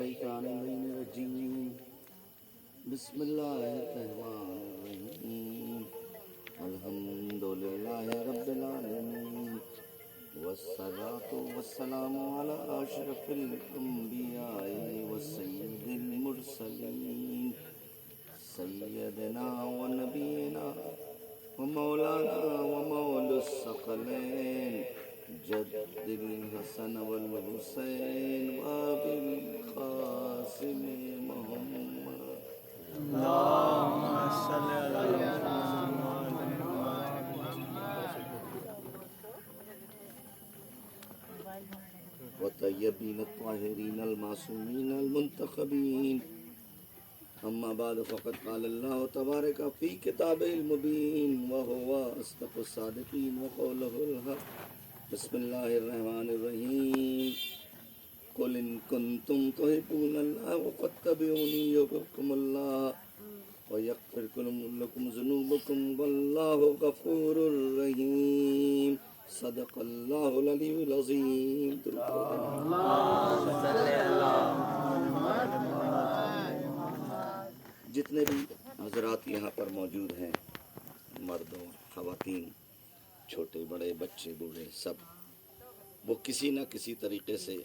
الشیطان الرجیم بسم اللہ الرحمن الرحیم الحمد للہ رب العالمین والصلاة والسلام علی اشرف الانبیاء وسید المرسلین سیدنا و نبینا و مولانا و مولا الثقلین جد الحسن والحسین وابی القاسم محمد اللهم صل على وطیبین الطاہرین المعصومین المنتخبین اما بعد فقد قال اللہ تبارک فی کتابہ المبین وہو اصدق الصادقین وقولہ الحق بسم اللہ الرحمن الرحیم قل ان کنتم تحبون اللہ فاتبعونی یحببکم اللہ ویغفر لکم ذنوبکم واللہ غفور رحیم صدق اللہ العلی العظیم. جتنے بھی حضرات یہاں پر موجود ہیں، مرد و خواتین، چھوٹے بڑے بچے بوڑھے، سب وہ کسی نہ کسی طریقے سے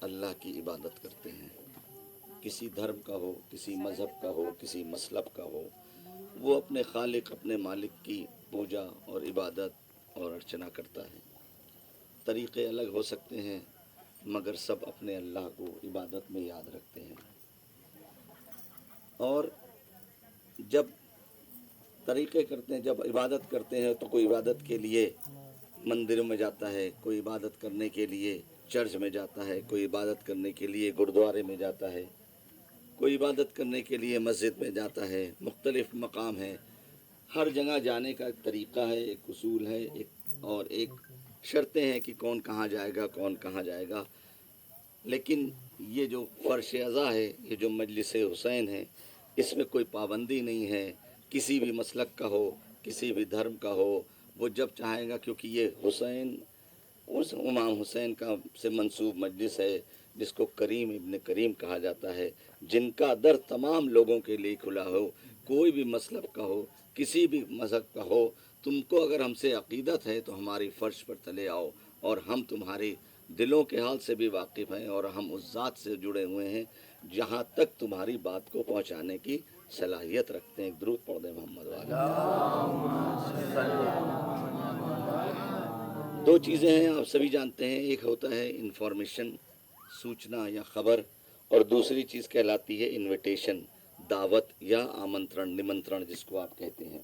اللہ کی عبادت کرتے ہیں. کسی دھرم کا ہو، کسی مذہب کا ہو، کسی مسلب کا ہو، وہ اپنے خالق اپنے مالک کی پوجا اور عبادت اور ارچنا کرتا ہے. طریقے الگ ہو سکتے ہیں مگر سب اپنے اللہ کو عبادت میں یاد رکھتے ہیں. اور جب طریقے کرتے ہیں، جب عبادت کرتے ہیں تو کوئی عبادت کے لیے مندروں میں جاتا ہے، کوئی عبادت کرنے کے لیے چرچ میں جاتا ہے، کوئی عبادت کرنے کے لیے گردوارے میں جاتا ہے، کوئی عبادت کرنے کے لیے مسجد میں جاتا ہے. مختلف مقام ہیں، ہر جگہ جانے کا ایک طریقہ ہے، ایک اصول ہے، اور ایک شرطیں ہیں کہ کون کہاں جائے گا، کون کہاں جائے گا. لیکن یہ جو فرش ازا ہے، یہ جو مجلس حسین ہے، اس میں کوئی پابندی نہیں ہے. کسی بھی مسلک کا ہو، کسی بھی دھرم کا ہو، وہ جب چاہے گا، کیونکہ یہ حسین اس امام حسین کا سے منسوب مجلس ہے جس کو کریم ابن کریم کہا جاتا ہے، جن کا در تمام لوگوں کے لیے کھلا ہو. کوئی بھی مسلک کا ہو، کسی بھی مذہب کا ہو، تم کو اگر ہم سے عقیدت ہے تو ہماری فرش پر چلے آؤ، اور ہم تمہاری دلوں کے حال سے بھی واقف ہیں، اور ہم اس ذات سے جڑے ہوئے ہیں جہاں تک تمہاری بات کو پہنچانے کی صلاحیت رکھتے ہیں. درود پڑھ دیں محمد والا. دو چیزیں ہیں، آپ سبھی جانتے ہیں. ایک ہوتا ہے انفارمیشن، سوچنا یا خبر، اور دوسری چیز کہلاتی ہے انویٹیشن، دعوت یا آمنترن، نمنترن جس کو آپ کہتے ہیں.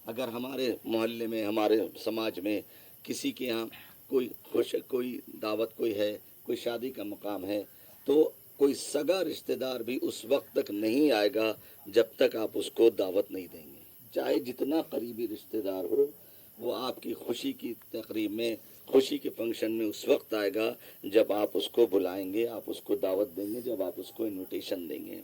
اگر ہمارے محلے میں، ہمارے سماج میں کسی کے یہاں کوئی دعوت کوئی ہے، کوئی شادی کا مقام ہے، تو کوئی سگا رشتہ دار بھی اس وقت تک نہیں آئے گا جب تک آپ اس کو دعوت نہیں دیں گے. چاہے جتنا قریبی رشتہ دار ہو، وہ آپ کی خوشی کی تقریب میں، خوشی کے فنکشن میں اس وقت آئے گا جب آپ اس کو بلائیں گے، آپ اس کو دعوت دیں گے، جب آپ اس کو انویٹیشن دیں گے.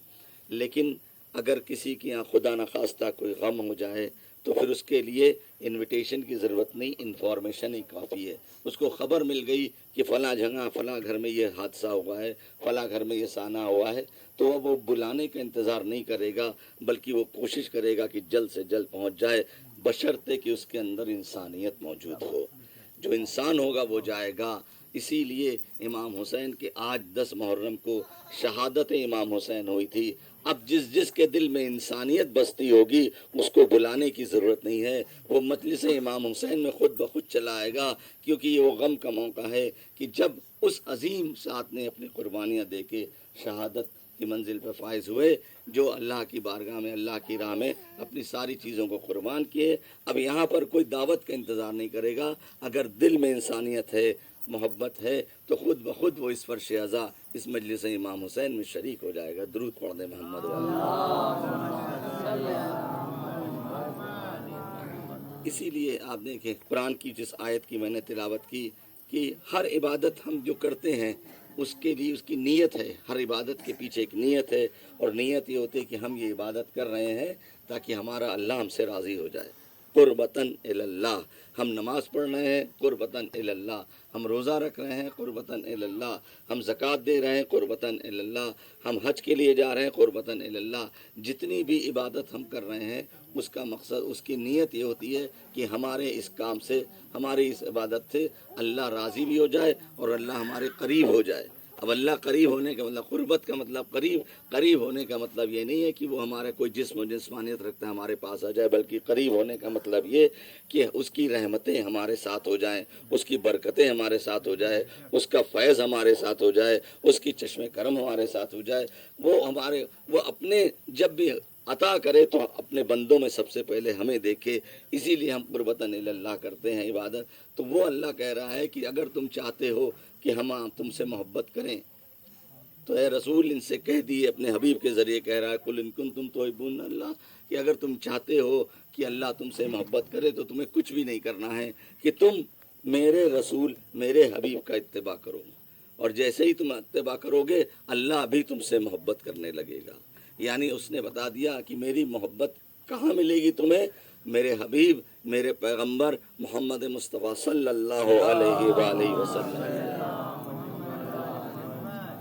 لیکن اگر کسی کے یہاں خدا نخواستہ کوئی غم ہو جائے تو پھر اس کے لیے انویٹیشن کی ضرورت نہیں، انفارمیشن ہی کافی ہے. اس کو خبر مل گئی کہ فلاں جگہ فلاں گھر میں یہ حادثہ ہوا ہے، فلاں گھر میں یہ سانحہ ہوا ہے، تو وہ بلانے کا انتظار نہیں کرے گا، بلکہ وہ کوشش کرے گا کہ جلد سے جلد پہنچ جائے، بشرطے کہ اس کے اندر انسانیت موجود ہو. جو انسان ہوگا وہ جائے گا. اسی لیے امام حسین کے آج 10 محرم کو شہادت امام حسین ہوئی تھی. اب جس کے دل میں انسانیت بستی ہوگی اس کو بلانے کی ضرورت نہیں ہے، وہ مجلس امام حسین میں خود بخود چلا آئے گا. کیونکہ یہ وہ غم کا موقع ہے کہ جب اس عظیم ذات نے اپنی قربانیاں دے کے شہادت کی منزل پہ فائز ہوئے، جو اللہ کی بارگاہ میں، اللہ کی راہ میں اپنی ساری چیزوں کو قربان کیے. اب یہاں پر کوئی دعوت کا انتظار نہیں کرے گا. اگر دل میں انسانیت ہے، محبت ہے، تو خود بخود وہ اس فرش ازا، اس مجلس امام حسین میں شریک ہو جائے گا. درود پڑھ دیں محمد والا. اسی لیے آپ دیکھیں قرآن کی جس آیت کی میں نے تلاوت کی کہ ہر عبادت ہم جو کرتے ہیں اس کے لیے اس کی نیت ہے. ہر عبادت کے پیچھے ایک نیت ہے، اور نیت یہ ہوتی ہے کہ ہم یہ عبادت کر رہے ہیں تاکہ ہمارا اللہ ہم سے راضی ہو جائے. قربتاً اللہ. ہم نماز پڑھ رہے ہیں قربتاً اللہ، ہم روزہ رکھ رہے ہیں قربتاً اللہ، ہم زکوٰۃ دے رہے ہیں قربتاً اللہ، ہم حج کے لیے جا رہے ہیں قربتاً اللہ. جتنی بھی عبادت ہم کر رہے ہیں اس کا مقصد، اس کی نیت یہ ہوتی ہے کہ ہمارے اس کام سے، ہماری اس عبادت سے اللہ راضی بھی ہو جائے اور اللہ ہمارے قریب ہو جائے. اب اللہ قریب ہونے کا مطلب، قربت کا مطلب قریب ہونے کا مطلب یہ نہیں ہے کہ وہ ہمارے کوئی جسم و جسمانیت رکھتا ہے ہمارے پاس آ جائے، بلکہ قریب ہونے کا مطلب یہ کہ اس کی رحمتیں ہمارے ساتھ ہو جائیں، اس کی برکتیں ہمارے ساتھ ہو جائے، اس کا فیض ہمارے ساتھ ہو جائے، اس کی چشم کرم ہمارے ساتھ ہو جائے. وہ اپنے جب بھی عطا کرے تو اپنے بندوں میں سب سے پہلے ہمیں دیکھے، اسی لیے ہم قربتاً اللہ کرتے ہیں عبادت. تو وہ اللہ کہہ رہا ہے کہ اگر تم چاہتے ہو کہ ہم تم سے محبت کریں تو اے رسول ان سے کہہ دیے، اپنے حبیب کے ذریعے کہہ رہا ہے قل ان کنتم تحبون اللہ، کہ اگر تم چاہتے ہو کہ اللہ تم سے محبت کرے تو تمہیں کچھ بھی نہیں کرنا ہے کہ تم میرے رسول میرے حبیب کا اتباع کرو، اور جیسے ہی تم اتباع کرو گے اللہ بھی تم سے محبت کرنے لگے گا. یعنی اس نے بتا دیا کہ میری محبت کہاں ملے گی تمہیں؟ میرے حبیب میرے پیغمبر محمد مصطفیٰ صلی اللہ علیہ وآلہ وسلم،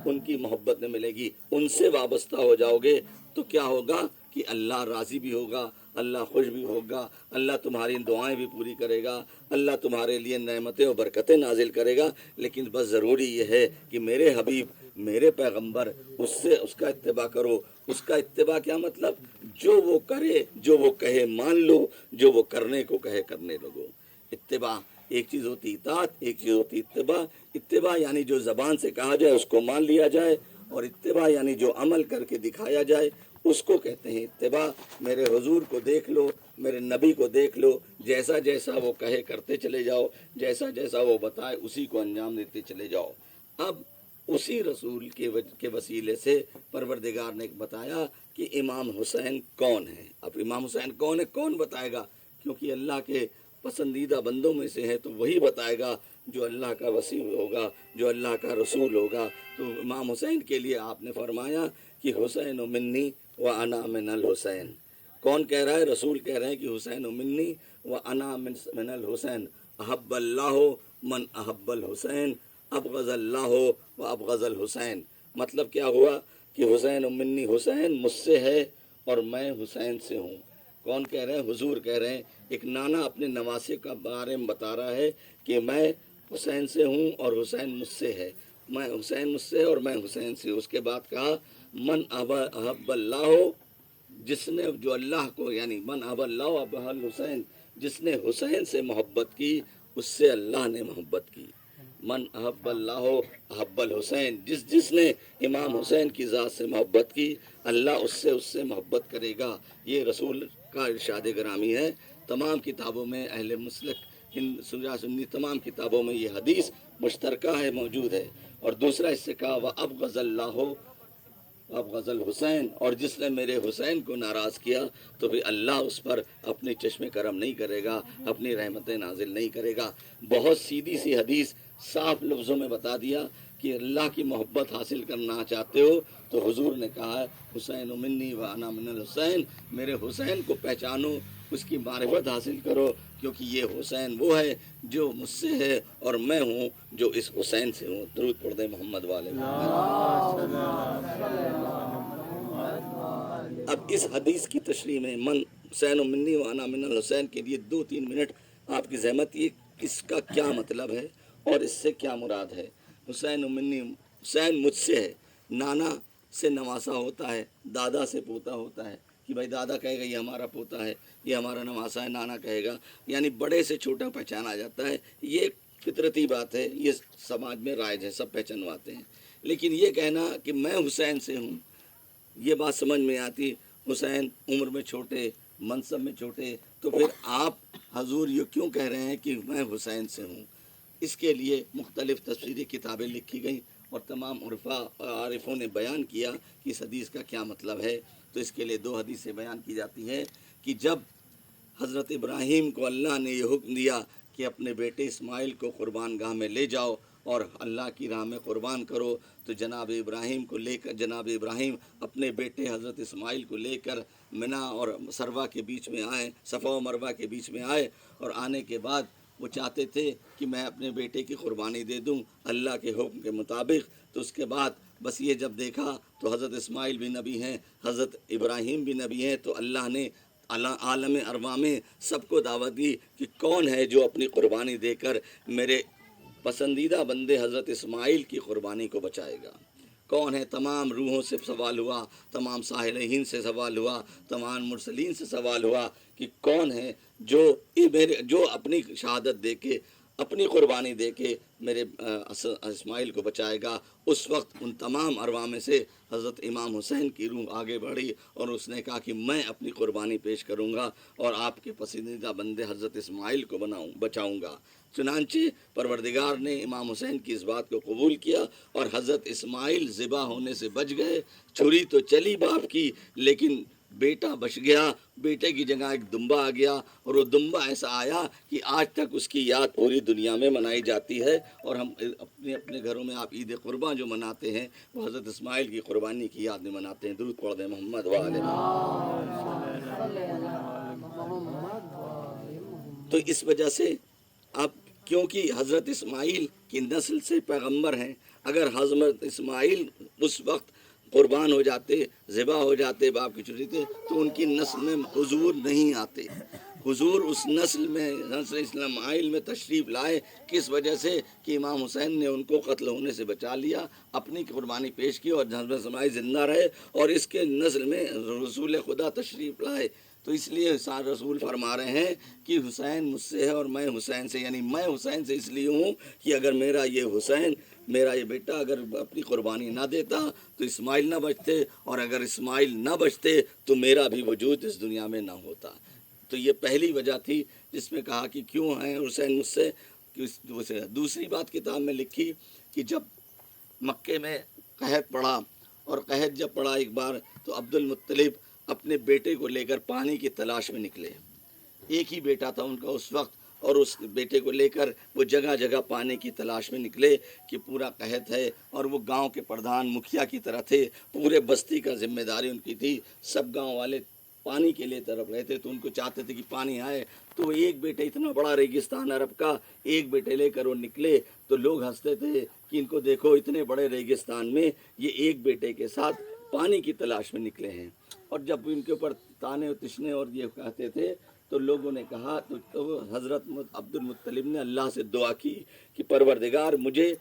ان کی محبت میں ملے گی. ان سے وابستہ ہو جاؤ گے تو کیا ہوگا کہ اللہ راضی بھی ہوگا، اللہ خوش بھی ہوگا، اللہ تمہاری دعائیں بھی پوری کرے گا، اللہ تمہارے لیے نعمتیں و برکتیں نازل کرے گا. لیکن بس ضروری یہ ہے کہ میرے حبیب میرے پیغمبر اس کا اتباع کرو. اس کا اتباع کیا مطلب؟ جو وہ کرے، جو وہ کہے مان لو، جو وہ کرنے کو کہے کرنے لگو. اتباع ایک چیز ہوتی اطاعت، ایک چیز ہوتی اتباع. اتباع یعنی جو زبان سے کہا جائے اس کو مان لیا جائے، اور اتباع یعنی جو عمل کر کے دکھایا جائے اس کو کہتے ہیں اتباع. میرے حضور کو دیکھ لو، میرے نبی کو دیکھ لو، جیسا جیسا وہ کہے کرتے چلے جاؤ، جیسا جیسا وہ بتائے اسی کو انجام دیتے چلے جاؤ. اب اسی رسول کے وسیلے سے پروردگار نے بتایا کہ امام حسین کون ہے. اب امام حسین کون ہے، کون بتائے گا؟ کیونکہ اللہ کے پسندیدہ بندوں میں سے ہے تو وہی بتائے گا جو اللہ کا وسیع ہوگا، جو اللہ کا رسول ہوگا. تو امام حسین کے لیے آپ نے فرمایا کہ حسین منی و انا من الحسین. کون کہہ رہا ہے؟ رسول کہہ رہے ہیں کہ حسین منی و انا من الحسین، احب اللہ من احب الحسین، ابغض اللہ و ابغض الحسین. مطلب کیا ہوا کہ حسین منی، حسین مجھ سے ہے اور میں حسین سے ہوں. کون کہہ رہے ہیں؟ حضور کہہ رہے ہیں. ایک نانا اپنے نواسے کا بارے میں بتا رہا ہے کہ میں حسین سے ہوں اور حسین مجھ سے ہے، میں حسین مجھ سے ہے اور میں حسین سے. اس کے بعد کہا من احب اللہ، جس نے جو اللہ کو، یعنی من احب اللہ اب الحسین، جس نے حسین سے محبت کی اس سے اللہ نے محبت کی. من احب اللہ احب الحسین، جس نے امام حسین کی ذات سے محبت کی اللہ اس سے محبت کرے گا. یہ رسول کا ارشاد گرامی ہے. تمام کتابوں میں اہل مسلک سنی تمام کتابوں میں یہ حدیث مشترکہ ہے، موجود ہے. اور دوسرا اس سے کہا وَأَبْغَضَ اللَّهُ ابغض الحسین، اور جس نے میرے حسین کو ناراض کیا تو پھر اللہ اس پر اپنی چشم کرم نہیں کرے گا، اپنی رحمتیں نازل نہیں کرے گا. بہت سیدھی سی حدیث صاف لفظوں میں بتا دیا کہ اللہ کی محبت حاصل کرنا چاہتے ہو تو حضور نے کہا ہے حسین منی و انا من الحسین، میرے حسین کو پہچانو، اس کی معرفت حاصل کرو، کیونکہ یہ حسین وہ ہے جو مجھ سے ہے اور میں ہوں جو اس حسین سے ہوں. درود پڑھ دیں محمد والے. اب اس حدیث کی تشریح میں من حسین و منی و انا من الحسین کے لیے 2-3 منٹ آپ کی زحمت، یہ اس کا کیا مطلب ہے اور اس سے کیا مراد ہے. حسین و منی، حسین مجھ سے ہے، نانا سے نواسا ہوتا ہے، دادا سے پوتا ہوتا ہے کہ بھائی دادا کہے گا یہ ہمارا پوتا ہے، یہ ہمارا نواسا ہے، نانا کہے گا، یعنی بڑے سے چھوٹا پہچانا جاتا ہے. یہ فطرتی بات ہے، یہ سماج میں رائج ہے، سب پہچانواتے ہیں. لیکن یہ کہنا کہ میں حسین سے ہوں، یہ بات سمجھ میں آتی. حسین عمر میں چھوٹے، منصب میں چھوٹے، تو پھر آپ حضور یہ کیوں کہہ رہے ہیں کہ میں حسین سے ہوں؟ اس کے لیے مختلف تفسیری کتابیں لکھی گئیں اور تمام عارفوں نے بیان کیا کہ اس حدیث کا کیا مطلب ہے. تو اس کے لیے 2 حدیثیں بیان کی جاتی ہیں کہ جب حضرت ابراہیم کو اللہ نے یہ حکم دیا کہ اپنے بیٹے اسماعیل کو قربان گاہ میں لے جاؤ اور اللہ کی راہ میں قربان کرو، تو جناب ابراہیم کو لے کر، جناب ابراہیم اپنے بیٹے حضرت اسماعیل کو لے کر منا اور سروا کے بیچ میں آئے، صفا و مروہ کے بیچ میں آئے، اور آنے کے بعد وہ چاہتے تھے کہ میں اپنے بیٹے کی قربانی دے دوں اللہ کے حکم کے مطابق۔ تو اس کے بعد بس یہ جب دیکھا تو حضرت اسماعیل بھی نبی ہیں، حضرت ابراہیم بھی نبی ہیں، تو اللہ نے عالم ارواح میں سب کو دعوت دی کہ کون ہے جو اپنی قربانی دے کر میرے پسندیدہ بندے حضرت اسماعیل کی قربانی کو بچائے گا، کون ہے؟ تمام روحوں سے سوال ہوا، تمام صالحین سے سوال ہوا، تمام مرسلین سے سوال ہوا کہ کون ہے جو اپنی شہادت دے کے، اپنی قربانی دے کے میرے اسماعیل کو بچائے گا۔ اس وقت ان تمام ارواح میں سے حضرت امام حسین کی روح آگے بڑھی اور اس نے کہا کہ میں اپنی قربانی پیش کروں گا اور آپ کے پسندیدہ بندے حضرت اسماعیل کو بچاؤں گا۔ چنانچہ پروردگار نے امام حسین کی اس بات کو قبول کیا اور حضرت اسماعیل ذبح ہونے سے بچ گئے۔ چھری تو چلی باپ کی، لیکن بیٹا بچ گیا۔ بیٹے کی جگہ ایک دمبا آ گیا، اور وہ دمبا ایسا آیا کہ آج تک اس کی یاد پوری دنیا میں منائی جاتی ہے، اور ہم اپنے اپنے گھروں میں آپ عید قرباں جو مناتے ہیں وہ حضرت اسماعیل کی قربانی کی یاد میں مناتے ہیں۔ درود پڑھ دیں محمد وآل محمد۔ تو اس وجہ سے اب کیونکہ حضرت اسماعیل کی نسل سے پیغمبر ہیں، اگر حضرت اسماعیل اس وقت قربان ہو جاتے، ذبح ہو جاتے باپ کی چوری تھے، تو ان کی نسل میں حضور نہیں آتے۔ حضور اس نسل میں، نسل اسماعیل میں تشریف لائے، کس وجہ سے؟ کہ امام حسین نے ان کو قتل ہونے سے بچا لیا، اپنی قربانی پیش کی، اور حضرت اسماعیل زندہ رہے، اور اس کے نسل میں رسول خدا تشریف لائے۔ تو اس لیے رسول فرما رہے ہیں کہ حسین مجھ سے ہے اور میں حسین سے، یعنی میں حسین سے اس لیے ہوں کہ اگر میرا یہ حسین، میرا یہ بیٹا اگر اپنی قربانی نہ دیتا تو اسماعیل نہ بچتے، اور اگر اسماعیل نہ بچتے تو میرا بھی وجود اس دنیا میں نہ ہوتا۔ تو یہ پہلی وجہ تھی جس میں کہا کہ کیوں ہیں حسین مجھ سے۔ دوسری بات کتاب میں لکھی کہ جب مکے میں قحط پڑا، اور قحط جب پڑا ایک بار، تو عبد المطلب اپنے بیٹے کو لے کر پانی کی تلاش میں نکلے۔ ایک ہی بیٹا تھا ان کا اس وقت، اور اس بیٹے کو لے کر وہ جگہ جگہ پانی کی تلاش میں نکلے کہ پورا قحط ہے، اور وہ گاؤں کے پردھان مکھیا کی طرح تھے، پورے بستی کا ذمہ داری ان کی تھی، سب گاؤں والے پانی کے لیے طرف رہے تھے، تو ان کو چاہتے تھے کہ پانی آئے۔ تو وہ ایک بیٹے، اتنا بڑا ریگستان عرب کا، ایک بیٹے لے کر وہ نکلے، تو لوگ ہنستے تھے کہ ان کو دیکھو اتنے بڑے ریگستان میں یہ ایک بیٹے کے ساتھ پانی کی تلاش میں نکلے ہیں۔ اور جب ان کے اوپر تانے و تشنے اور یہ کہتے تھے، تو لوگوں نے کہا، تو حضرت عبد المطلب نے اللہ سے دعا کی کہ پروردگار مجھے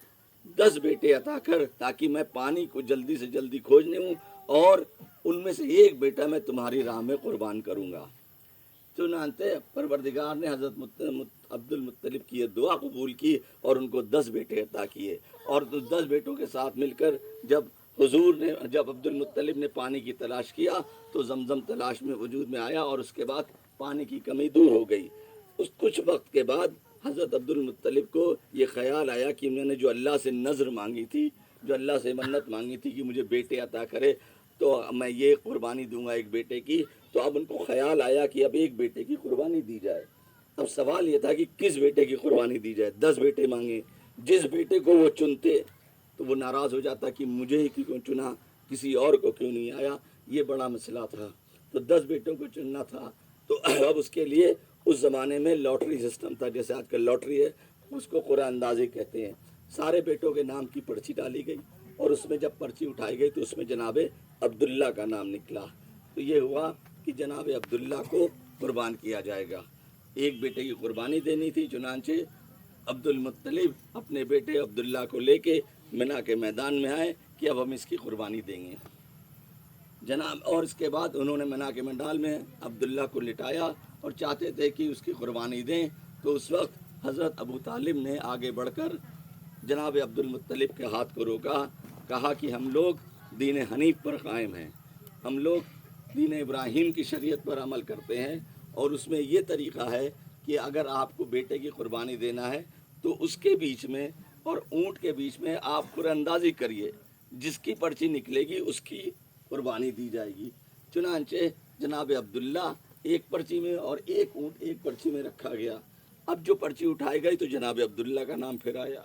10 بیٹے عطا کر، تاکہ میں پانی کو جلدی سے جلدی کھوج لوں، اور ان میں سے ایک بیٹا میں تمہاری راہ میں قربان کروں گا۔ چنانچہ پروردگار نے حضرت عبد المطلب کی یہ دعا قبول کی اور ان کو 10 بیٹے عطا کیے، اور 10 بیٹوں کے ساتھ مل کر جب عبد المطلب نے پانی کی تلاش کیا تو زمزم تلاش میں وجود میں آیا، اور اس کے بعد پانی کی کمی دور ہو گئی۔ اس کچھ وقت کے بعد حضرت عبد المطلب کو یہ خیال آیا کہ میں نے جو اللہ سے نذر مانگی تھی، جو اللہ سے منت مانگی تھی کہ مجھے بیٹے عطا کرے، تو میں یہ قربانی دوں گا ایک بیٹے کی۔ تو اب ان کو خیال آیا کہ اب ایک بیٹے کی قربانی دی جائے۔ اب سوال یہ تھا کہ کس بیٹے کی قربانی دی جائے؟ 10 بیٹے مانگے، جس بیٹے کو وہ چنتے تو وہ ناراض ہو جاتا کہ مجھے ہی کیوں چنا، کسی اور کو کیوں نہیں آیا۔ یہ بڑا مسئلہ تھا، تو 10 بیٹوں کو چننا تھا۔ تو اب اس کے لیے اس زمانے میں لاٹری سسٹم تھا، جیسے آج کل لاٹری ہے، اس کو قرآن اندازی کہتے ہیں۔ سارے بیٹوں کے نام کی پرچی ڈالی گئی، اور اس میں جب پرچی اٹھائی گئی تو اس میں جناب عبداللہ کا نام نکلا۔ تو یہ ہوا کہ جناب عبداللہ کو قربان کیا جائے گا۔ ایک بیٹے کی قربانی دینی تھی، چنانچہ عبد المطلب اپنے بیٹے عبداللہ کو لے کے منا کے میدان میں آئے کہ اب ہم اس کی قربانی دیں گے جناب۔ اور اس کے بعد انہوں نے منا کے میدان میں عبداللہ کو لٹایا اور چاہتے تھے کہ اس کی قربانی دیں۔ تو اس وقت حضرت ابو طالب نے آگے بڑھ کر جناب عبد المطلب کے ہاتھ کو روکا، کہا کہ ہم لوگ دین حنیف پر قائم ہیں، ہم لوگ دین ابراہیم کی شریعت پر عمل کرتے ہیں، اور اس میں یہ طریقہ ہے کہ اگر آپ کو بیٹے کی قربانی دینا ہے تو اس کے بیچ میں اور اونٹ کے بیچ میں آپ قرآن اندازی کریے، جس کی پرچی نکلے گی اس کی قربانی دی جائے گی۔ چنانچہ جناب عبداللہ ایک پرچی میں اور ایک اونٹ ایک پرچی میں رکھا گیا۔ اب جو پرچی اٹھائی گئی تو جناب عبداللہ کا نام پھر آیا۔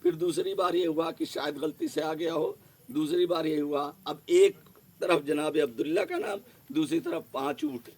پھر دوسری بار یہ ہوا کہ شاید غلطی سے آ گیا ہو، دوسری بار یہ ہوا اب ایک طرف جناب عبداللہ کا نام، دوسری طرف 5 اونٹ،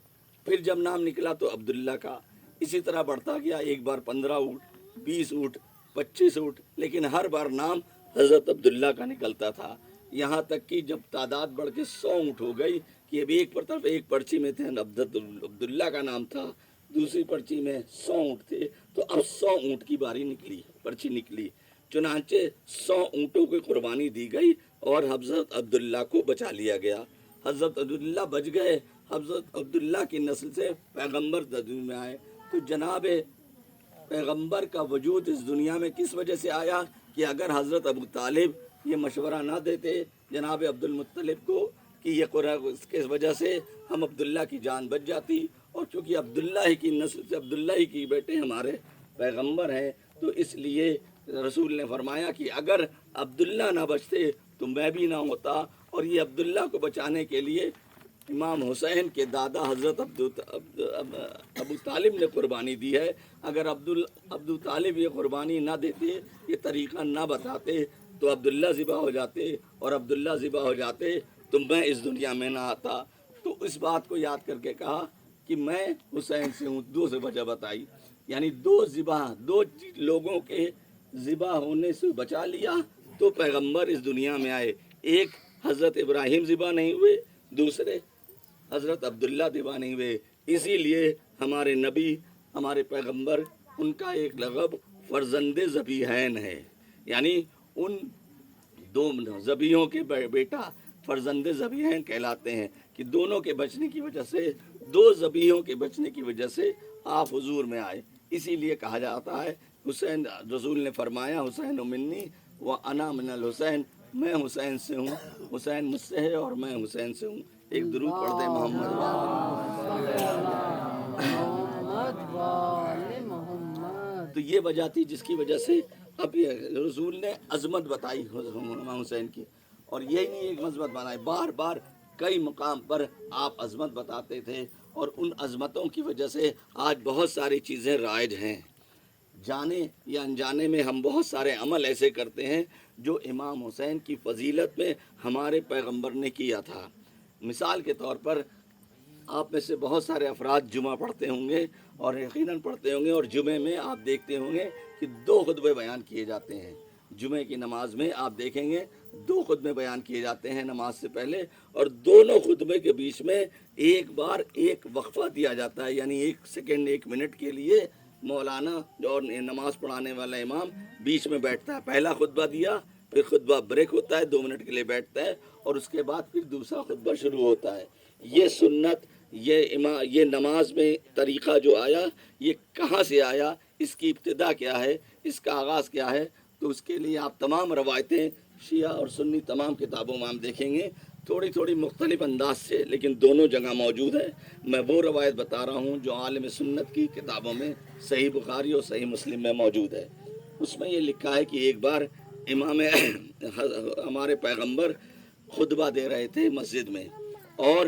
پھر جب نام نکلا تو عبداللہ کا، اسی طرح بڑھتا گیا، ایک بار 15 اونٹ، 20 اونٹ، 25 اونٹ، لیکن ہر بار نام حضرت عبداللہ کا نکلتا تھا، یہاں تک کہ جب تعداد بڑھ کے 100 اونٹ ہو گئی کہ اب ایک پر طرف ایک پرچی میں تھے عبداللہ کا نام تھا، دوسری پرچی میں 100 اونٹ تھے، تو اب 100 اونٹ کی باری نکلی، پرچی نکلی، چنانچہ 100 اونٹوں کی قربانی دی گئی اور حضرت عبداللہ کو بچا لیا گیا، حضرت عبداللہ بچ گئے، حضرت عبداللہ کی نسل سے پیغمبر دنیا میں آئے، تو جناب پیغمبر کا وجود اس دنیا میں کس وجہ سے آیا کہ اگر حضرت ابو طالب یہ مشورہ نہ دیتے جناب عبد المطلب کو کہ یہ قرآن، اس کے وجہ سے ہم عبداللہ کی جان بچ جاتی، اور چونکہ عبداللہ ہی کی نسل سے عبداللہ ہی کی بیٹے ہمارے پیغمبر ہیں، تو اس لیے رسول نے فرمایا کہ اگر عبداللہ نہ بچتے تو میں بھی نہ ہوتا، اور یہ عبداللہ کو بچانے کے لیے امام حسین کے دادا حضرت ابو طالب نے قربانی دی ہے، اگر ابو طالب یہ قربانی نہ دیتے، یہ طریقہ نہ بتاتے تو عبداللہ ذبح ہو جاتے، اور عبداللہ ذبح ہو جاتے تو میں اس دنیا میں نہ آتا، تو اس بات کو یاد کر کے کہا کہ میں حسین سے ہوں، 2 سے وجہ بتائی، یعنی 2 لوگوں کے ذبح ہونے سے بچا لیا تو پیغمبر اس دنیا میں آئے، ایک حضرت ابراہیم ذبح نہیں ہوئے، دوسرے حضرت عبداللہ ذبح نہیں ہوئے، اسی لیے ہمارے نبی، ہمارے پیغمبر، ان کا ایک لقب فرزند ذبیحین ہے، یعنی ان 2 ذبیحوں کے بیٹا فرزند ذبیحین کہلاتے ہیں کہ دونوں کے بچنے کی وجہ سے، 2 ذبیحوں کے بچنے کی وجہ سے آپ حضور میں آئے، اسی لیے کہا جاتا ہے حسین، رسول نے فرمایا حسین منی و انا من الحسین، میں حسین سے ہوں، حسین مجھ سے ہے اور میں حسین سے ہوں، ایک درود پڑھ دیں محمد تو یہ وجہ تھی جس کی وجہ سے اب رسول نے عظمت بتائی امام حسین کی، اور یہی نہیں ایک عظمت بنائی، بار بار کئی مقام پر آپ عظمت بتاتے تھے، اور ان عظمتوں کی وجہ سے آج بہت ساری چیزیں رائج ہیں، جانے یا انجانے میں ہم بہت سارے عمل ایسے کرتے ہیں جو امام حسین کی فضیلت میں ہمارے پیغمبر نے کیا تھا۔ مثال کے طور پر آپ میں سے بہت سارے افراد جمعہ پڑھتے ہوں گے اور یقیناً پڑھتے ہوں گے، اور جمعے میں آپ دیکھتے ہوں گے کہ 2 خطبے بیان کیے جاتے ہیں، جمعے کی نماز میں آپ دیکھیں گے 2 خطبے بیان کیے جاتے ہیں نماز سے پہلے، اور دونوں خطبے کے بیچ میں ایک بار ایک وقفہ دیا جاتا ہے، یعنی 1 سیکنڈ 1 منٹ کے لیے مولانا اور نماز پڑھانے والا امام بیچ میں بیٹھتا ہے، پہلا خطبہ دیا، پھر خطبہ بریک ہوتا ہے، 2 منٹ کے لیے بیٹھتا ہے، اور اس کے بعد پھر دوسرا خطبہ شروع ہوتا ہے۔ یہ سنت، یہ نماز میں طریقہ جو آیا، یہ کہاں سے آیا، اس کی ابتدا کیا ہے، اس کا آغاز کیا ہے، تو اس کے لیے آپ تمام روایتیں شیعہ اور سنی تمام کتابوں میں ہم دیکھیں گے، تھوڑی تھوڑی مختلف انداز سے، لیکن دونوں جگہ موجود ہے۔ میں وہ روایت بتا رہا ہوں جو عالم سنت کی کتابوں میں صحیح بخاری اور صحیح مسلم میں موجود ہے، اس میں یہ لکھا ہے کہ ایک بار امام ہمارے پیغمبر خطبہ دے رہے تھے مسجد میں، اور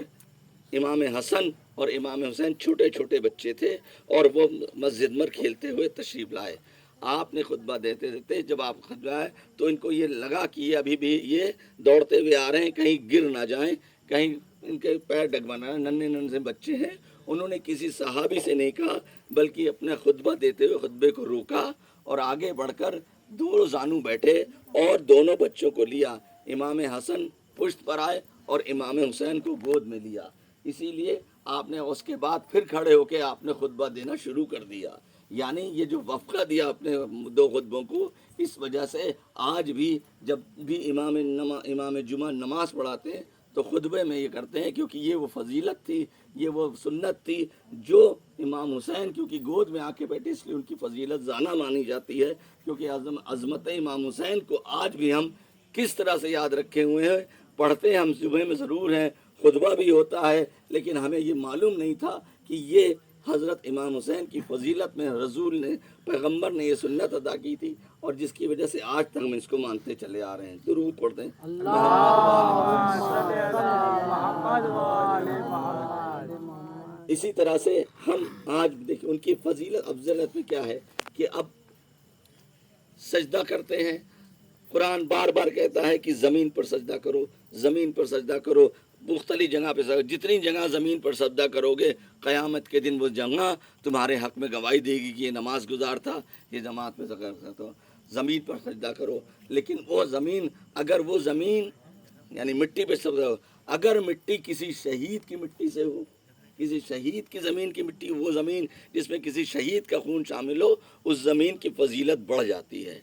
امام حسن اور امام حسین چھوٹے چھوٹے بچے تھے، اور وہ مسجد میں کھیلتے ہوئے تشریف لائے، آپ نے خطبہ دیتے دیتے جب آپ خطبہ آئے تو ان کو یہ لگا کہ یہ ابھی بھی یہ دوڑتے ہوئے آ رہے ہیں، کہیں گر نہ جائیں، کہیں ان کے پیر ڈگمنا رہے، ننھے ننھے بچے ہیں، انہوں نے کسی صحابی سے نہیں کہا بلکہ اپنا خطبہ دیتے ہوئے خطبے کو روکا اور آگے بڑھ کر 2 زانو بیٹھے اور دونوں بچوں کو لیا، امام حسن پشت پر آئے اور امام حسین کو گود میں لیا، اسی لیے آپ نے اس کے بعد پھر کھڑے ہو کے آپ نے خطبہ دینا شروع کر دیا، یعنی یہ جو وقفہ دیا اپنے 2 خطبوں کو، اس وجہ سے آج بھی جب بھی امام جمعہ نماز پڑھاتے ہیں تو خطبے میں یہ کرتے ہیں، کیونکہ یہ وہ فضیلت تھی، یہ وہ سنت تھی جو امام حسین کیونکہ گود میں آ کے بیٹھے، اس لیے ان کی فضیلت زیادہ مانی جاتی ہے، کیونکہ عظمت امام حسین کو آج بھی ہم کس طرح سے یاد رکھے ہوئے ہیں، پڑھتے ہیں ہم صبح میں ضرور ہیں، خطبہ بھی ہوتا ہے، لیکن ہمیں یہ معلوم نہیں تھا کہ یہ حضرت امام حسین کی فضیلت میں رسول نے، پیغمبر نے یہ سنت ادا کی تھی، اور جس کی وجہ سے آج تک ہم اس کو مانتے چلے آ رہے ہیں۔ درود پڑھتے ہیں اسی طرح سے ہم آج دیکھیں ان کی فضیلت افضلیت میں کیا ہے کہ اب سجدہ کرتے ہیں، قرآن بار بار کہتا ہے کہ زمین پر سجدہ کرو، زمین پر سجدہ کرو، مختلف جگہ پہ سجدہ، جتنی جگہ زمین پر سجدہ کرو گے قیامت کے دن وہ جگہ تمہارے حق میں گواہی دے گی کہ یہ نماز گزار تھا، یہ جماعت میں سجدہ تھا۔ زمین پر سجدہ کرو، لیکن وہ زمین، اگر وہ زمین یعنی مٹی پہ سجدہ ہو، اگر مٹی کسی شہید کی مٹی سے ہو، کسی شہید کی زمین کی مٹی، وہ زمین جس میں کسی شہید کا خون شامل ہو، اس زمین کی فضیلت بڑھ جاتی ہے۔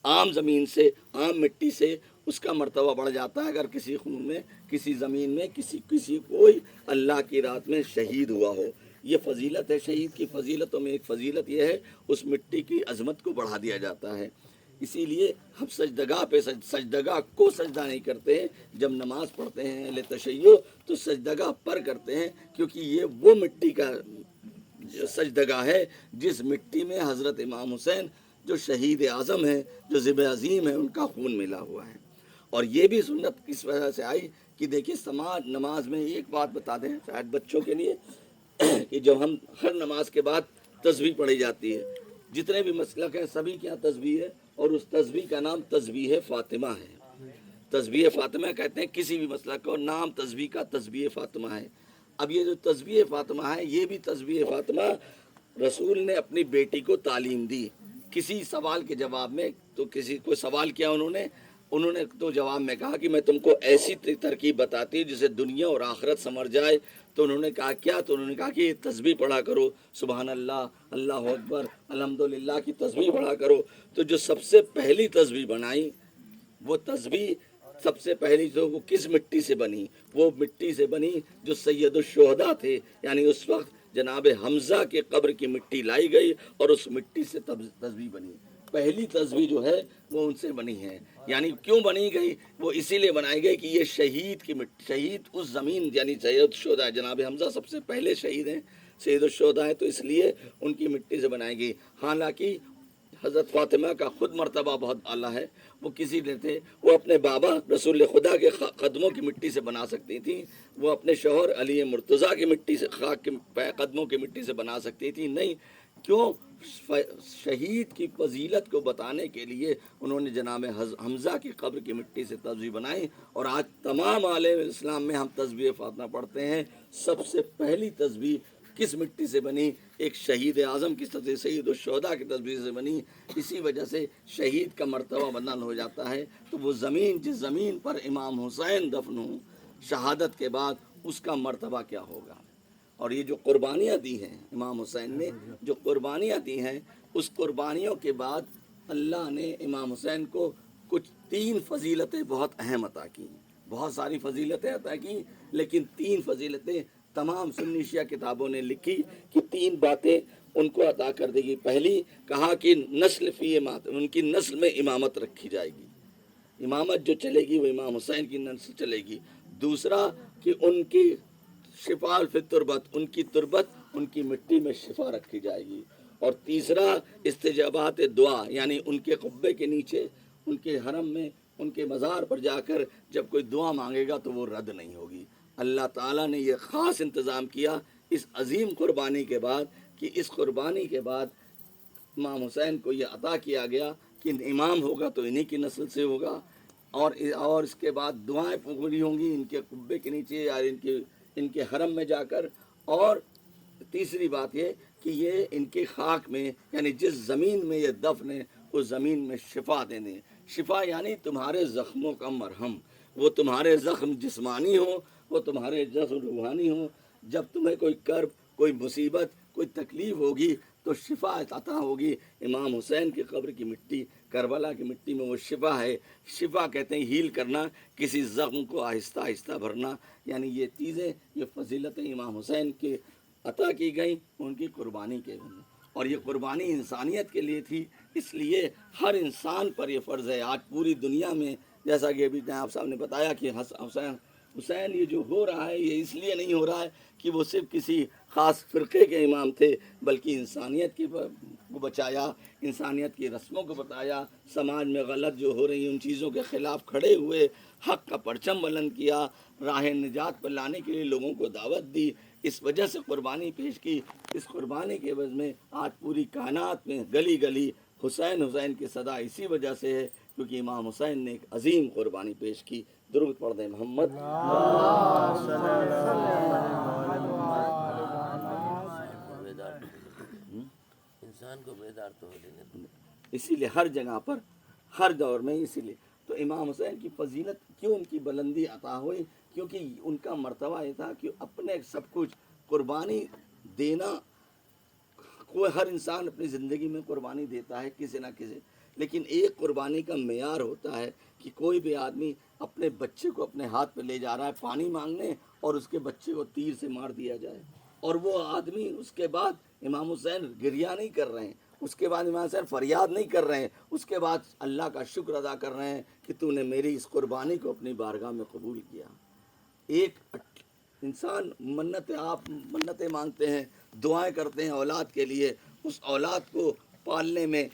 عام زمین سے، عام مٹی سے اس کا مرتبہ بڑھ جاتا ہے اگر کسی خون میں، کسی زمین میں کسی کوئی اللہ کی رات میں شہید ہوا ہو۔ یہ فضیلت ہے، شہید کی فضیلتوں میں ایک فضیلت یہ ہے، اس مٹی کی عظمت کو بڑھا دیا جاتا ہے۔ اسی لیے ہم سجدگاہ پہ سجدگاہ کو سجدہ نہیں کرتے ہیں، جب نماز پڑھتے ہیں اہل تشیع تو سجدگاہ پر کرتے ہیں، کیونکہ یہ وہ مٹی کا سجدگاہ ہے جس مٹی میں حضرت امام حسین جو شہید اعظم ہیں، جو ذبح عظیم ہیں، ان کا خون ملا ہوا ہے۔ اور یہ بھی سنت کس وجہ سے آئی کہ دیکھیے سماج نماز میں ایک بات بتا دیں شاید بچوں کے لیے کہ جب ہم ہر نماز کے بعد تسبیح پڑھی جاتی ہے، جتنے بھی مسلک ہیں سبھی کے یہاں تسبیح ہے، اور اس تسبیح کا نام تسبیح فاطمہ ہے۔ تسبیح فاطمہ کہتے ہیں کسی بھی مسلک کا نام تسبیح کا تسبیح فاطمہ ہے۔ اب یہ جو تسبیح فاطمہ ہے، یہ بھی تسبیح فاطمہ رسول نے اپنی بیٹی کو تعلیم دی کسی سوال کے جواب میں۔ تو کسی کو سوال کیا انہوں نے تو جواب میں کہا کہ میں تم کو ایسی ترکیب بتاتی جسے دنیا اور آخرت سمر جائے۔ تو انہوں نے کہا کیا؟ تو انہوں نے کہا کہ یہ تسبیح پڑھا کرو، سبحان اللہ، اللہ اکبر، الحمدللہ کی تسبیح پڑھا کرو۔ تو جو سب سے پہلی تسبیح بنائی، وہ تسبیح سب سے پہلی جو وہ کس مٹی سے بنی؟ وہ مٹی سے بنی جو سید الشہداء تھے، یعنی اس وقت جناب حمزہ کے قبر کی مٹی لائی گئی اور اس مٹی سے تسبیح بنی۔ پہلی تسبیح جو ہے وہ ان سے بنی ہے۔ یعنی کیوں بنی گئی؟ وہ اسی لیے بنائی گئی کہ یہ شہید کی مٹی، شہید اس زمین یعنی سید الشہداء جناب حمزہ سب سے پہلے شہید ہیں، سید الشہداء ہیں، تو اس لیے ان کی مٹی سے بنائی گئی۔ حالانکہ حضرت فاطمہ کا خود مرتبہ بہت اعلیٰ ہے، وہ کسی نے تھے، وہ اپنے بابا رسول خدا کے قدموں کی مٹی سے بنا سکتی تھیں، وہ اپنے شوہر علی مرتضیٰ کی مٹی سے، خاک کے قدموں کی مٹی سے بنا سکتی تھیں، نہیں۔ کیوں؟ شہید کی فضیلت کو بتانے کے لیے انہوں نے جناب حمزہ کی قبر کی مٹی سے تسبیح بنائی۔ اور آج تمام عالم اسلام میں ہم تسبیح فاطمہ پڑھتے ہیں۔ سب سے پہلی تسبیح کس مٹی سے بنی؟ ایک شہید اعظم کی تسبیح، سید الشہداء کی تسبیح سے بنی۔ اسی وجہ سے شہید کا مرتبہ بلند ہو جاتا ہے۔ تو وہ زمین، جس زمین پر امام حسین دفن ہوں شہادت کے بعد، اس کا مرتبہ کیا ہوگا؟ اور یہ جو قربانیاں دی ہیں امام حسین نے، جو قربانیاں دی ہیں، اس قربانیوں کے بعد اللہ نے امام حسین کو کچھ 3 فضیلتیں بہت اہم عطا کی۔ بہت ساری فضیلتیں عطا کی، لیکن 3 فضیلتیں تمام سنی شیعہ کتابوں نے لکھی کہ 3 باتیں ان کو عطا کر دے گی۔ پہلی کہا کہ نسل فی امامت، ان کی نسل میں امامت رکھی جائے گی، امامت جو چلے گی وہ امام حسین کی نسل چلے گی۔ دوسرا کہ ان کی شفاء فی تربت، ان کی تربت، ان کی مٹی میں شفا رکھی جائے گی۔ اور تیسرا استجابات دعا، یعنی ان کے قبے کے نیچے، ان کے حرم میں، ان کے مزار پر جا کر جب کوئی دعا مانگے گا تو وہ رد نہیں ہوگی۔ اللہ تعالیٰ نے یہ خاص انتظام کیا اس عظیم قربانی کے بعد، کہ اس قربانی کے بعد امام حسین کو یہ عطا کیا گیا کہ امام ہوگا تو انہی کی نسل سے ہوگا، اور اس کے بعد دعائیں پوری ہوں گی ان کے قبے کے نیچے یا ان کے حرم میں جا کر۔ اور تیسری بات یہ کہ یہ ان کے خاک میں، یعنی جس زمین میں یہ دفن ہے اس زمین میں شفا دے دیں۔ شفا یعنی تمہارے زخموں کا مرہم، وہ تمہارے زخم جسمانی ہوں، وہ تمہارے زخم روحانی ہوں۔ جب تمہیں کوئی کرب، کوئی مصیبت، کوئی تکلیف ہوگی تو شفا عطا ہوگی۔ امام حسین کی قبر کی مٹی، کربلا کی مٹی میں وہ شفا ہے۔ شفا کہتے ہیں ہیل کرنا، کسی زخم کو آہستہ آہستہ بھرنا، یعنی یہ چیزیں، یہ فضیلتیں امام حسین کی عطا کی گئیں ان کی قربانی کے لیے۔ اور یہ قربانی انسانیت کے لیے تھی، اس لیے ہر انسان پر یہ فرض ہے۔ آج پوری دنیا میں جیسا کہ ابھی آپ صاحب نے بتایا کہ حسین یہ جو ہو رہا ہے یہ اس لیے نہیں ہو رہا ہے کہ وہ صرف کسی خاص فرقے کے امام تھے، بلکہ انسانیت کو بچایا، انسانیت کی رسموں کو بتایا، سماج میں غلط جو ہو رہی ہیں ان چیزوں کے خلاف کھڑے ہوئے، حق کا پرچم بلند کیا، راہ نجات پر لانے کے لیے لوگوں کو دعوت دی، اس وجہ سے قربانی پیش کی۔ اس قربانی کے عوض میں آج پوری کائنات میں گلی گلی حسین حسین کی صدا اسی وجہ سے ہے کیونکہ امام حسین نے ایک عظیم قربانی پیش کی. درود پڑھ دیں محمد. انسان کو بیدار تو ہو لینے دو. اسی لیے ہر جگہ پر ہر دور میں اسی لیے تو امام حسین کی فضیلت کیوں ان کی بلندی عطا ہوئی کیونکہ ان کا مرتبہ یہ تھا کہ اپنے سب کچھ قربانی دینا. کوئی ہر انسان اپنی زندگی میں قربانی دیتا ہے کسی نہ کسی, لیکن ایک قربانی کا معیار ہوتا ہے کہ کوئی بھی آدمی اپنے بچے کو اپنے ہاتھ پہ لے جا رہا ہے پانی مانگنے اور اس کے بچے کو تیر سے مار دیا جائے, اور وہ آدمی اس کے بعد امام حسین گریہ نہیں کر رہے ہیں, اس کے بعد امام حسین فریاد نہیں کر رہے ہیں, اس کے بعد اللہ کا شکر ادا کر رہے ہیں کہ تو نے میری اس قربانی کو اپنی بارگاہ میں قبول کیا. ایک انسان آپ منتیں مانگتے ہیں, دعائیں کرتے ہیں اولاد کے لیے, اس اولاد کو پالنے میں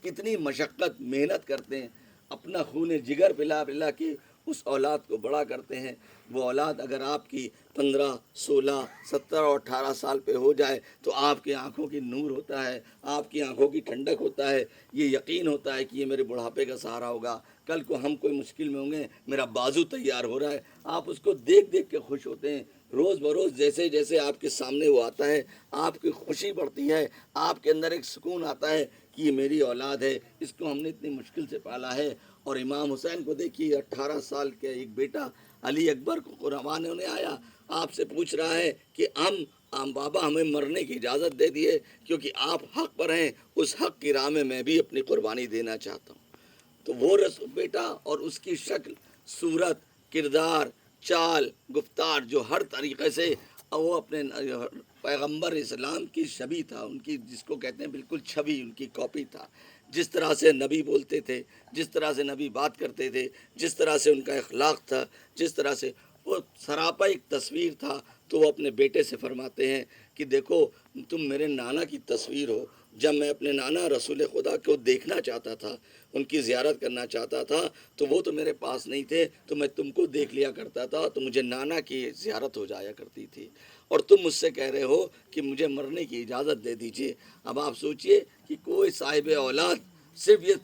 کتنی مشقت محنت کرتے ہیں, اپنا خون جگر پلا پلا کے اس اولاد کو بڑا کرتے ہیں. وہ اولاد اگر آپ کی 15, 16, 17 اور 18 سال پہ ہو جائے تو آپ کی آنکھوں کی نور ہوتا ہے, آپ کی آنکھوں کی ٹھنڈک ہوتا ہے, یہ یقین ہوتا ہے کہ یہ میرے بڑھاپے کا سہارا ہوگا, کل کو ہم کوئی مشکل میں ہوں گے میرا بازو تیار ہو رہا ہے. آپ اس کو دیکھ دیکھ کے خوش ہوتے ہیں. روز بروز جیسے جیسے آپ کے سامنے وہ آتا ہے آپ کی خوشی بڑھتی ہے, آپ کے اندر ایک سکون آتا ہے کہ یہ میری اولاد ہے, اس کو ہم نے اتنی مشکل سے پالا ہے. اور امام حسین کو دیکھیے 18 سال کے ایک بیٹا علی اکبر کو قربان ہونے آیا, آپ سے پوچھ رہا ہے کہ بابا ہمیں مرنے کی اجازت دے دیے کیونکہ آپ حق پر ہیں, اس حق کی راہ میں بھی اپنی قربانی دینا چاہتا ہوں. تو وہ بیٹا اور اس کی شکل صورت کردار چال گفتار جو ہر طریقے سے وہ اپنے پیغمبر اسلام کی شبیہ تھا, ان کی جس کو کہتے ہیں بالکل چھوی, ان کی کاپی تھا. جس طرح سے نبی بولتے تھے, جس طرح سے نبی بات کرتے تھے, جس طرح سے ان کا اخلاق تھا, جس طرح سے وہ سراپا ایک تصویر تھا. تو وہ اپنے بیٹے سے فرماتے ہیں کہ دیکھو تم میرے نانا کی تصویر ہو. جب میں اپنے نانا رسول خدا کو دیکھنا چاہتا تھا, ان کی زیارت کرنا چاہتا تھا, تو وہ تو میرے پاس نہیں تھے, تو میں تم کو دیکھ لیا کرتا تھا, تو مجھے نانا کی زیارت ہو جایا کرتی تھی, اور تم مجھ سے کہہ رہے ہو کہ مجھے مرنے کی اجازت دے دیجیے. اب آپ سوچئے کہ کوئی صاحب اولاد صرف یہ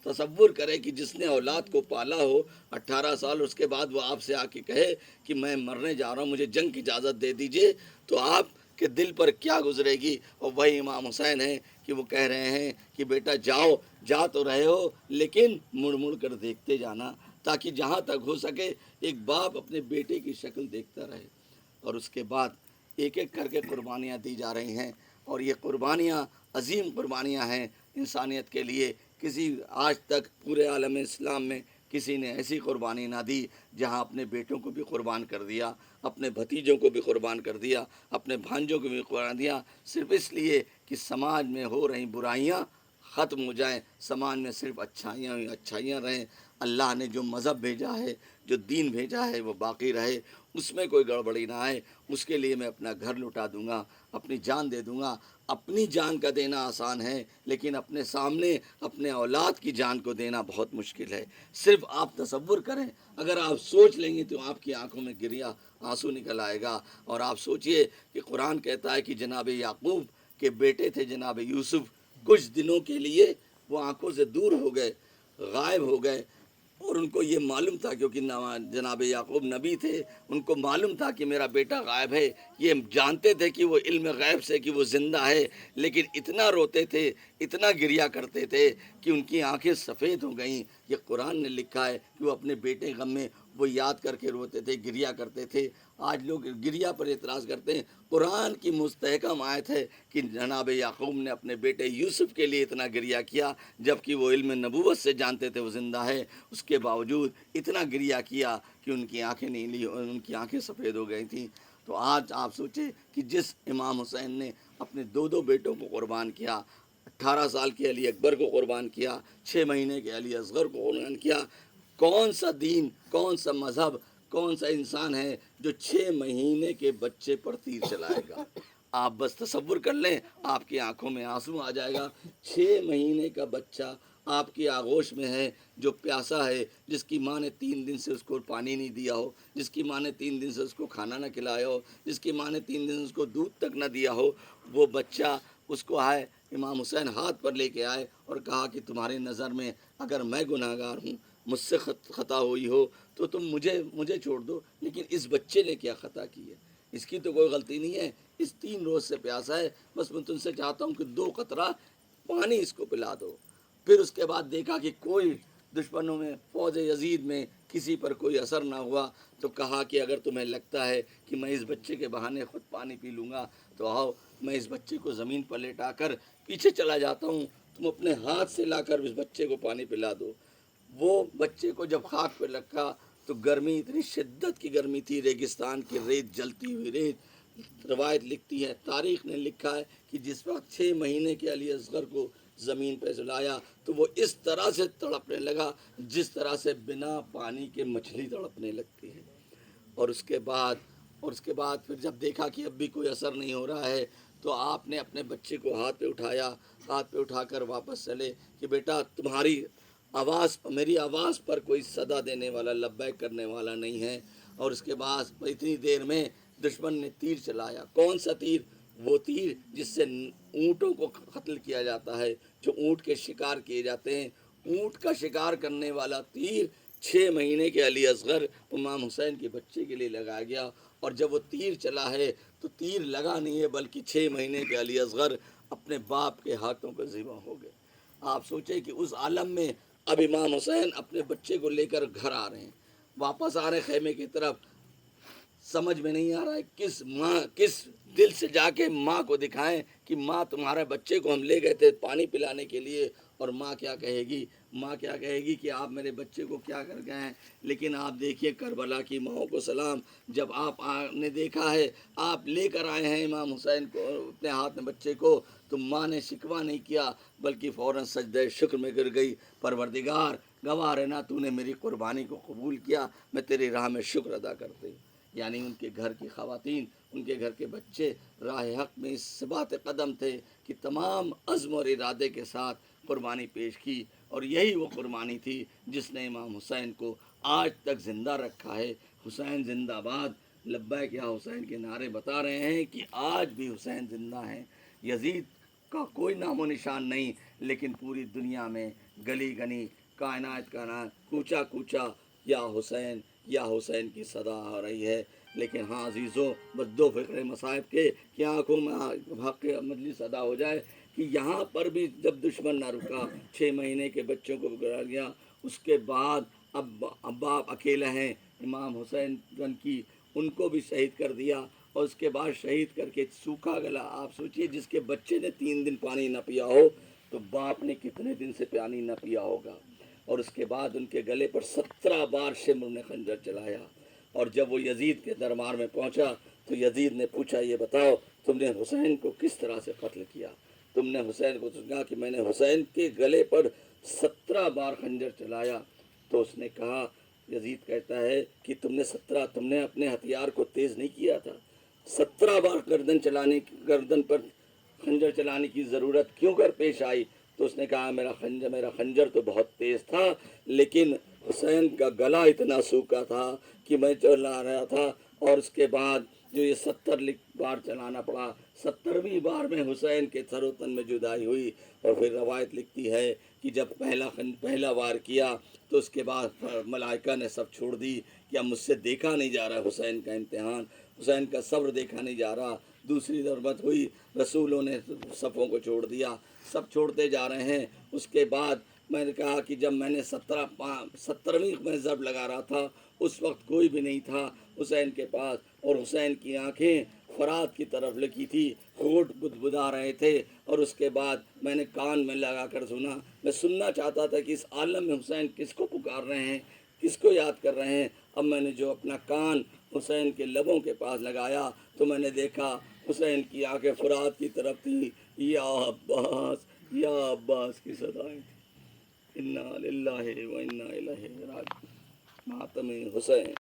تصور کرے کہ جس نے اولاد کو پالا ہو 18 سال, اس کے بعد وہ آپ سے آ کے کہے کہ میں مرنے جا رہا ہوں, مجھے جنگ کی اجازت دے دیجیے, تو آپ کے دل پر کیا گزرے گی. اور وہی امام حسین ہیں کہ وہ کہہ رہے ہیں کہ بیٹا جاؤ, جا تو رہے ہو لیکن مڑ مڑ کر دیکھتے جانا, تاکہ جہاں تک ہو سکے ایک باپ اپنے بیٹے کی شکل دیکھتا رہے. اور اس کے بعد ایک ایک کر کے قربانیاں دی جا رہی ہیں, اور یہ قربانیاں عظیم قربانیاں ہیں انسانیت کے لیے. کسی آج تک پورے عالم اسلام میں کسی نے ایسی قربانی نہ دی جہاں اپنے بیٹوں کو بھی قربان کر دیا, اپنے بھتیجوں کو بھی قربان کر دیا, اپنے بھانجوں کو بھی قربان دیا, صرف اس لیے کہ سماج میں ہو رہی برائیاں ختم ہو جائیں, سماج میں صرف اچھائیاں رہیں. اللہ نے جو مذہب بھیجا ہے, جو دین بھیجا ہے وہ باقی رہے, اس میں کوئی گڑبڑی نہ آئے. اس کے لیے میں اپنا گھر لٹا دوں گا, اپنی جان دے دوں گا. اپنی جان کا دینا آسان ہے, لیکن اپنے سامنے اپنے اولاد کی جان کو دینا بہت مشکل ہے. صرف آپ تصور کریں, اگر آپ سوچ لیں گے تو آپ کی آنکھوں میں گریا آنسو نکل آئے گا. اور آپ سوچئے کہ قرآن کہتا ہے کہ جناب یعقوب کے بیٹے تھے جناب یوسف, کچھ دنوں کے لیے وہ آنکھوں سے دور ہو گئے, غائب ہو گئے, اور ان کو یہ معلوم تھا کیونکہ جناب یعقوب نبی تھے, ان کو معلوم تھا کہ میرا بیٹا غائب ہے. یہ جانتے تھے کہ وہ علم غیب سے کہ وہ زندہ ہے, لیکن اتنا روتے تھے, اتنا گریہ کرتے تھے کہ ان کی آنکھیں سفید ہو گئیں. یہ قرآن نے لکھا ہے کہ وہ اپنے بیٹے غم میں وہ یاد کر کے روتے تھے, گریہ کرتے تھے. آج لوگ گریہ پر اعتراض کرتے ہیں. قرآن کی مستحکم آیت ہے کہ جناب یعقوب نے اپنے بیٹے یوسف کے لیے اتنا گریہ کیا, جبکہ وہ علم نبوت سے جانتے تھے وہ زندہ ہے, اس کے باوجود اتنا گریہ کیا کہ ان کی آنکھیں نیلی, ان کی آنکھیں سفید ہو گئی تھیں. تو آج آپ سوچیں کہ جس امام حسین نے اپنے دو بیٹوں کو قربان کیا, 18 سال کے علی اکبر کو قربان کیا, 6 مہینے کے علی اصغر کو قربان کیا, کون سا دین, کون سا مذہب, کون سا انسان ہے جو 6 مہینے کے بچے پر تیر چلائے گا. آپ بس تصور کر لیں, آپ کی آنکھوں میں آنسو آ جائے گا. 6 مہینے کا بچہ آپ کی آغوش میں ہے, جو پیاسا ہے, جس کی ماں نے 3 دن سے اس کو پانی نہیں دیا ہو, جس کی ماں نے 3 دن سے اس کو کھانا نہ کھلایا ہو, جس کی ماں نے 3 دن سے اس کو دودھ تک نہ دیا ہو, وہ بچہ اس کو آئے امام حسین ہاتھ پر لے کے آئے اور کہا کہ تمہاری نظر میں اگر میں گناہ گار ہوں، مجھ سے خطا ہوئی ہو تو تم مجھے چھوڑ دو، لیکن اس بچے نے کیا خطا کی ہے؟ اس کی تو کوئی غلطی نہیں ہے، اس 3 روز سے پیاسا ہے، بس میں تم سے چاہتا ہوں کہ 2 قطرہ پانی اس کو پلا دو۔ پھر اس کے بعد دیکھا کہ کوئی دشمنوں میں، فوج یزید میں کسی پر کوئی اثر نہ ہوا، تو کہا کہ اگر تمہیں لگتا ہے کہ میں اس بچے کے بہانے خود پانی پی لوں گا تو آؤ، میں اس بچے کو زمین پر لیٹا کر پیچھے چلا جاتا ہوں، تم اپنے ہاتھ سے لا کر اس بچے کو پانی پلا دو۔ وہ بچے کو جب خاک پہ رکھا تو گرمی، اتنی شدت کی گرمی تھی، ریگستان کی ریت، جلتی ہوئی ریت۔ روایت لکھتی ہے، تاریخ نے لکھا ہے کہ جس وقت 6 مہینے کے علی اصغر کو زمین پہ سلایا تو وہ اس طرح سے تڑپنے لگا جس طرح سے بنا پانی کے مچھلی تڑپنے لگتی ہے۔ اور اس کے بعد پھر جب دیکھا کہ اب بھی کوئی اثر نہیں ہو رہا ہے تو آپ نے اپنے بچے کو ہاتھ پہ اٹھایا، ہاتھ پہ اٹھا کر واپس چلے کہ بیٹا تمہاری آواز، میری آواز پر کوئی صدا دینے والا، لبیک کرنے والا نہیں ہے۔ اور اس کے بعد اتنی دیر میں دشمن نے تیر چلایا۔ کون سا تیر؟ وہ تیر جس سے اونٹوں کو قتل کیا جاتا ہے، جو اونٹ کے شکار کیے جاتے ہیں، اونٹ کا شکار کرنے والا تیر 6 مہینے کے علی اصغر امام حسین کے بچے کے لیے لگایا گیا۔ اور جب وہ تیر چلا ہے تو تیر لگا نہیں ہے، بلکہ 6 مہینے کے علی اصغر اپنے باپ کے ہاتھوں پر ذبح ہو گئے۔ آپ سوچیں کہ اس عالم میں اب امام حسین اپنے بچے کو لے کر گھر آ رہے ہیں، واپس آ رہے ہیں خیمے کی طرف۔ سمجھ میں نہیں آ رہا ہے کس دل سے جا کے ماں کو دکھائیں کہ ماں تمہارے بچے کو ہم لے گئے تھے پانی پلانے کے لیے، اور ماں کیا کہے گی؟ ماں کیا کہے گی کہ آپ میرے بچے کو کیا کر گئے ہیں؟ لیکن آپ دیکھیے کربلا کی ماؤں کو سلام، جب آپ نے دیکھا ہے، آپ لے کر آئے ہیں امام حسین کو اپنے ہاتھ میں بچے کو، تو ماں نے شکوہ نہیں کیا بلکہ فوراً سجدہ شکر میں گر گئی، پروردگار گواہ رہنا تو نے میری قربانی کو قبول کیا، میں تیری راہ میں شکر ادا کرتی ہوں۔ یعنی ان کے گھر کی خواتین، ان کے گھر کے بچے راہ حق میں اس ثبات قدم تھے کہ تمام عزم اور ارادے کے ساتھ قربانی پیش کی، اور یہی وہ قربانی تھی جس نے امام حسین کو آج تک زندہ رکھا ہے۔ حسین زندہ باد، لبیک یا حسین کے نعرے بتا رہے ہیں کہ آج بھی حسین زندہ ہیں۔ یزید کا کوئی نام و نشان نہیں، لیکن پوری دنیا میں گلی گلی، کائنات کا کوچا کوچا یا حسین کی صدا آ رہی ہے۔ لیکن ہاں عزیزوں، بس 2 فقرے مصائب کے کہ آنکھوں میں حق مجلس ادا ہو جائے کہ یہاں پر بھی جب دشمن نہ رکا، 6 مہینے کے بچوں کو پکڑا گیا، اس کے بعد اب باپ اکیلے ہیں امام حسین کی، ان کو بھی شہید کر دیا، اور اس کے بعد شہید کر کے سوکھا گلا۔ آپ سوچئے جس کے بچے نے 3 دن پانی نہ پیا ہو تو باپ نے کتنے دن سے پانی نہ پیا ہوگا۔ اور اس کے بعد ان کے گلے پر 17 بار شمر نے خنجر چلایا، اور جب وہ یزید کے دربار میں پہنچا تو یزید نے پوچھا یہ بتاؤ تم نے حسین کو کس طرح سے قتل کیا؟ تم نے حسین کو کہا کہ میں نے حسین کے گلے پر 17 بار خنجر چلایا۔ تو اس نے کہا، یزید کہتا ہے کہ تم نے اپنے ہتھیار کو تیز نہیں کیا تھا، 17 بار گردن پر خنجر چلانے کی ضرورت کیوں کر پیش آئی؟ تو اس نے کہا میرا خنجر تو بہت تیز تھا، لیکن حسین کا گلا اتنا سوکھا تھا کہ میں چلا رہا تھا، اور اس کے بعد جو یہ 70 بار چلانا پڑا، 70ویں بار میں حسین کے تھر و تن میں جدائی ہوئی۔ اور پھر روایت لکھتی ہے کہ جب پہلا وار کیا تو اس کے بعد ملائکہ نے سب چھوڑ دی کہ اب مجھ سے دیکھا نہیں جا رہا حسین کا امتحان، حسین کا صبر دیکھا نہیں جا رہا۔ دوسری ضربت ہوئی، رسولوں نے صفوں کو چھوڑ دیا، سب چھوڑتے جا رہے ہیں۔ اس کے بعد میں نے کہا کہ جب میں نے 17ویں میں ضرب لگا رہا تھا اس وقت کوئی بھی نہیں تھا حسین کے پاس، اور حسین کی آنکھیں فرات کی طرف لگی تھی، ہونٹ بدبدا رہے تھے۔ اور اس کے بعد میں نے کان میں لگا کر سنا، میں سننا چاہتا تھا کہ اس عالم میں حسین کس کو پکار رہے ہیں، کس کو یاد کر رہے ہیں۔ اب میں نے جو اپنا کان حسین کے لبوں کے پاس لگایا تو میں نے دیکھا حسین کی آنکھیں فرات کی طرف تھی، یا عباس کی صدائیں تھی۔ انا للہ و انا الیہ راجعون، ماتم حسین۔